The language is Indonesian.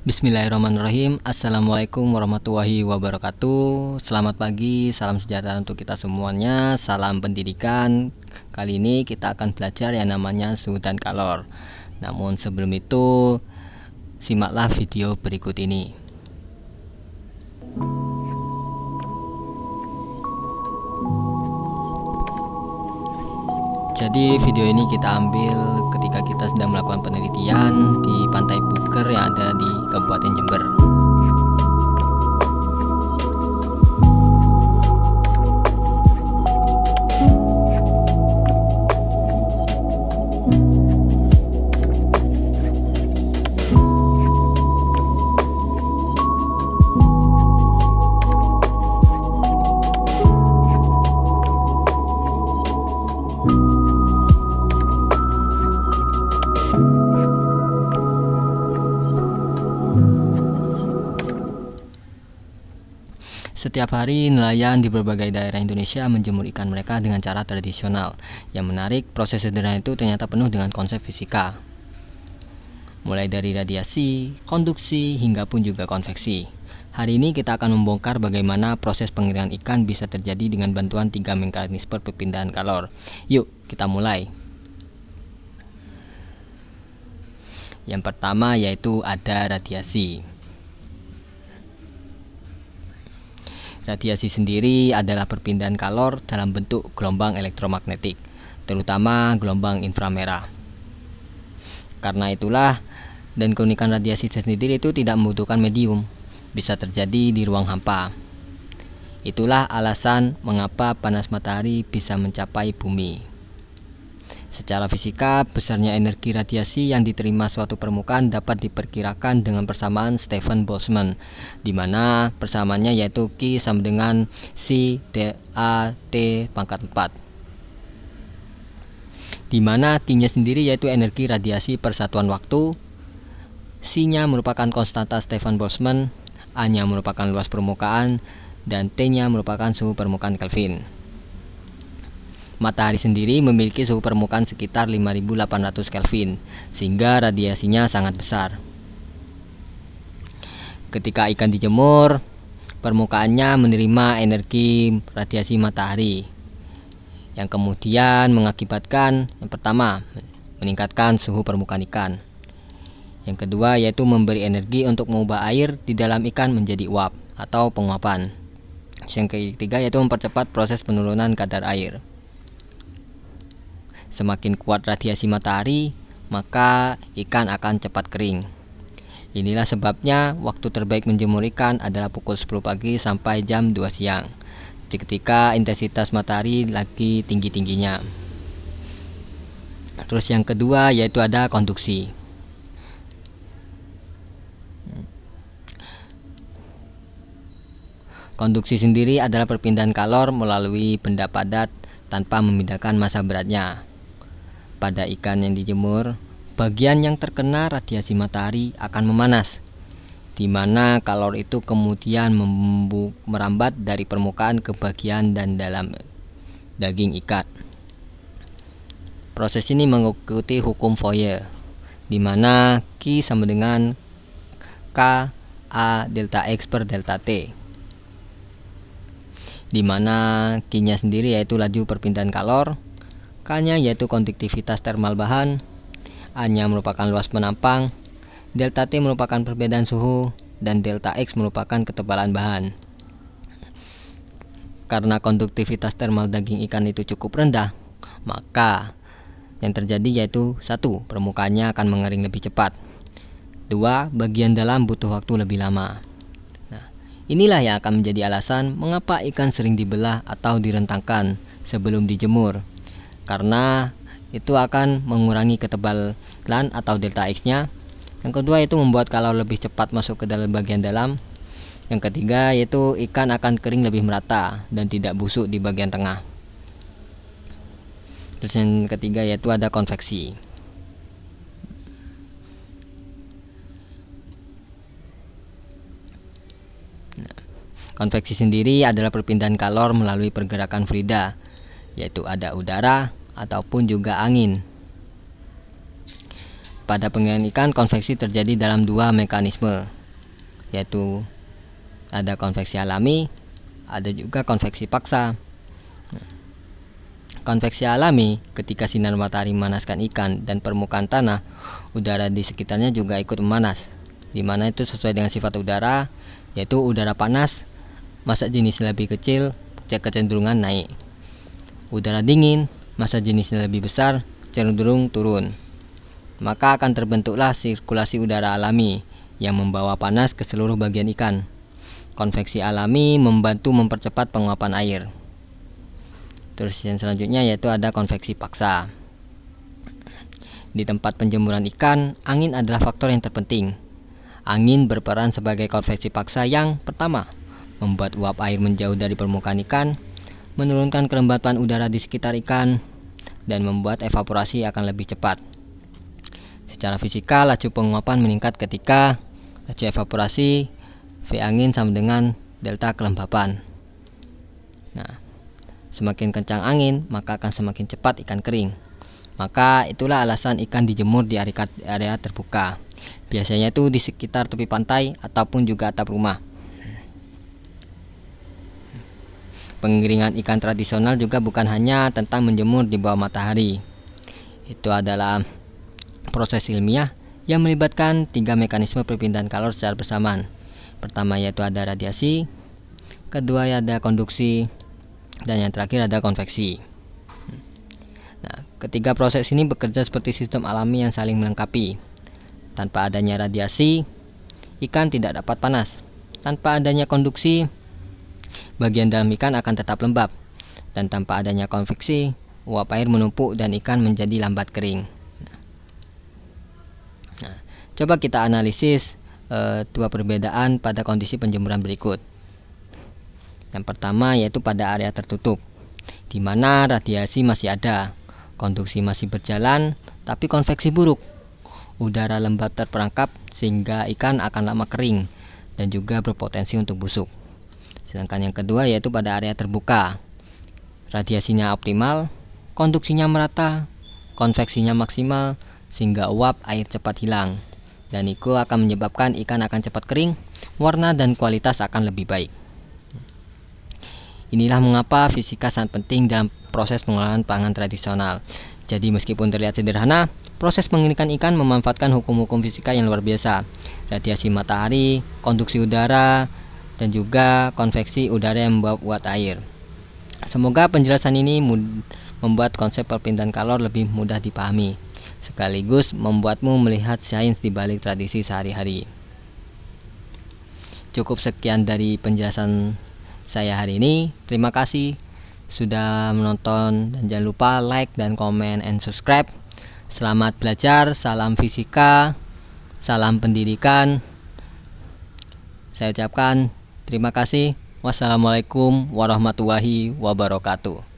Bismillahirrahmanirrahim. Assalamualaikum warahmatullahi wabarakatuh. Selamat pagi, salam sejahtera untuk kita semuanya. Salam pendidikan. Kali ini kita akan belajar yang namanya suhu dan kalor. Namun sebelum itu, simaklah video berikut ini. Jadi video ini kita ambil ketika kita sedang melakukan penelitian di Pantai Puger yang ada di Kabupaten Jember. Setiap hari nelayan di berbagai daerah Indonesia menjemur ikan mereka dengan cara tradisional. Yang menarik, proses sederhana itu ternyata penuh dengan konsep fisika. Mulai dari radiasi, konduksi, hingga pun juga konveksi. Hari ini kita akan membongkar bagaimana proses pengeringan ikan bisa terjadi dengan bantuan 3 mekanisme perpindahan kalor. Yuk, kita mulai. Yang pertama yaitu ada radiasi. Radiasi sendiri adalah perpindahan kalor dalam bentuk gelombang elektromagnetik, terutama gelombang inframerah. Karena itulah, dan keunikan radiasi sendiri itu tidak membutuhkan medium, bisa terjadi di ruang hampa. Itulah alasan mengapa panas matahari bisa mencapai bumi. Secara fisika, besarnya energi radiasi yang diterima suatu permukaan dapat diperkirakan dengan persamaan Stefan Boltzmann, di mana persamaannya yaitu Q sama dengan C DAT pangkat 4. Di mana Q-nya sendiri yaitu energi radiasi per satuan waktu, C-nya merupakan konstanta Stefan Boltzmann, A-nya merupakan luas permukaan, dan T-nya merupakan suhu permukaan Kelvin. Matahari sendiri memiliki suhu permukaan sekitar 5800 Kelvin, sehingga radiasinya sangat besar. Ketika ikan dijemur, permukaannya menerima energi radiasi matahari, yang kemudian mengakibatkan yang pertama, meningkatkan suhu permukaan ikan. Yang kedua yaitu memberi energi untuk mengubah air di dalam ikan menjadi uap atau penguapan. Yang ketiga yaitu mempercepat proses penurunan kadar air. Semakin kuat radiasi matahari, maka ikan akan cepat kering. Inilah sebabnya waktu terbaik menjemur ikan adalah pukul 10 pagi sampai jam 2 siang, ketika intensitas matahari lagi tinggi-tingginya. Terus yang kedua yaitu ada konduksi. Konduksi sendiri adalah perpindahan kalor melalui benda padat tanpa memindahkan massa beratnya. Pada ikan yang dijemur, bagian yang terkena radiasi matahari akan memanas, di mana kalor itu kemudian merambat dari permukaan ke bagian dan dalam daging ikan. Proses ini mengikuti hukum Fourier, di mana Q sama dengan K A delta X per delta T, di mana Q-nya sendiri yaitu laju perpindahan kalor, K-nya yaitu konduktivitas termal bahan, A-nya merupakan luas penampang, delta T merupakan perbedaan suhu, dan delta X merupakan ketebalan bahan. Karena konduktivitas termal daging ikan itu cukup rendah, maka yang terjadi yaitu 1. Permukaannya akan mengering lebih cepat. 2. Bagian dalam butuh waktu lebih lama. Nah, inilah yang akan menjadi alasan mengapa ikan sering dibelah atau direntangkan sebelum dijemur, karena itu akan mengurangi ketebalan atau delta X-nya. Yang kedua itu membuat kalor lebih cepat masuk ke dalam bagian dalam. Yang ketiga yaitu ikan akan kering lebih merata dan tidak busuk di bagian tengah. Terus yang ketiga yaitu ada konveksi. Konveksi sendiri adalah perpindahan kalor melalui pergerakan fluida, yaitu ada udara ataupun juga angin. pada penggilingan ikan, konveksi terjadi dalam dua mekanisme, yaitu ada konveksi alami, ada juga konveksi paksa. Konveksi alami, ketika sinar matahari memanaskan ikan dan permukaan tanah, udara di sekitarnya juga ikut memanas, di mana itu sesuai dengan sifat udara, yaitu udara panas, massa jenisnya lebih kecil, kecenderungan naik. Udara dingin, massa jenisnya lebih besar, cenderung turun. Maka akan terbentuklah sirkulasi udara alami yang membawa panas ke seluruh bagian ikan. Konveksi alami membantu mempercepat penguapan air. Terus yang selanjutnya yaitu ada konveksi paksa. Di tempat penjemuran ikan, angin adalah faktor yang terpenting. Angin berperan sebagai konveksi paksa yang pertama, membuat uap air menjauh dari permukaan ikan, menurunkan kelembapan udara di sekitar ikan, dan membuat evaporasi akan lebih cepat. Secara fisika, laju penguapan meningkat ketika laju evaporasi V angin sama dengan delta kelembapan. Nah, semakin kencang angin, maka akan semakin cepat ikan kering. Maka itulah alasan ikan dijemur di area terbuka. Biasanya itu di sekitar tepi pantai ataupun juga atap rumah. Penggilingan ikan tradisional juga bukan hanya tentang menjemur di bawah matahari. Itu adalah proses ilmiah yang melibatkan 3 mekanisme perpindahan kalor secara bersamaan. Pertama yaitu ada radiasi, kedua ada konduksi, dan yang terakhir ada konveksi. Nah, ketiga proses ini bekerja seperti sistem alami yang saling melengkapi. Tanpa adanya radiasi, ikan tidak dapat panas. Tanpa adanya konduksi, bagian dalam ikan akan tetap lembab. Dan tanpa adanya konveksi, uap air menumpuk dan ikan menjadi lambat kering. Nah, coba kita analisis dua perbedaan pada kondisi penjemuran berikut. Yang pertama yaitu pada area tertutup, di mana radiasi masih ada, konduksi masih berjalan, tapi konveksi buruk. Udara lembab terperangkap sehingga ikan akan lama kering dan juga berpotensi untuk busuk. Sedangkan yang kedua yaitu pada area terbuka, radiasinya optimal, konduksinya merata, konveksinya maksimal, sehingga uap air cepat hilang, dan itu akan menyebabkan ikan akan cepat kering, warna dan kualitas akan lebih baik. Inilah mengapa fisika sangat penting dalam proses pengolahan pangan tradisional. Jadi meskipun terlihat sederhana, proses penggilingan ikan memanfaatkan hukum-hukum fisika yang luar biasa. Radiasi matahari, konduksi udara, dan juga konveksi udara yang membawa uap air. Semoga penjelasan ini membuat konsep perpindahan kalor lebih mudah dipahami, sekaligus membuatmu melihat sains di balik tradisi sehari-hari. Cukup sekian dari penjelasan saya hari ini. Terima kasih sudah menonton dan jangan lupa like dan komen and subscribe. Selamat belajar, salam fisika, salam pendidikan. Saya ucapkan terima kasih. Wassalamualaikum warahmatullahi wabarakatuh.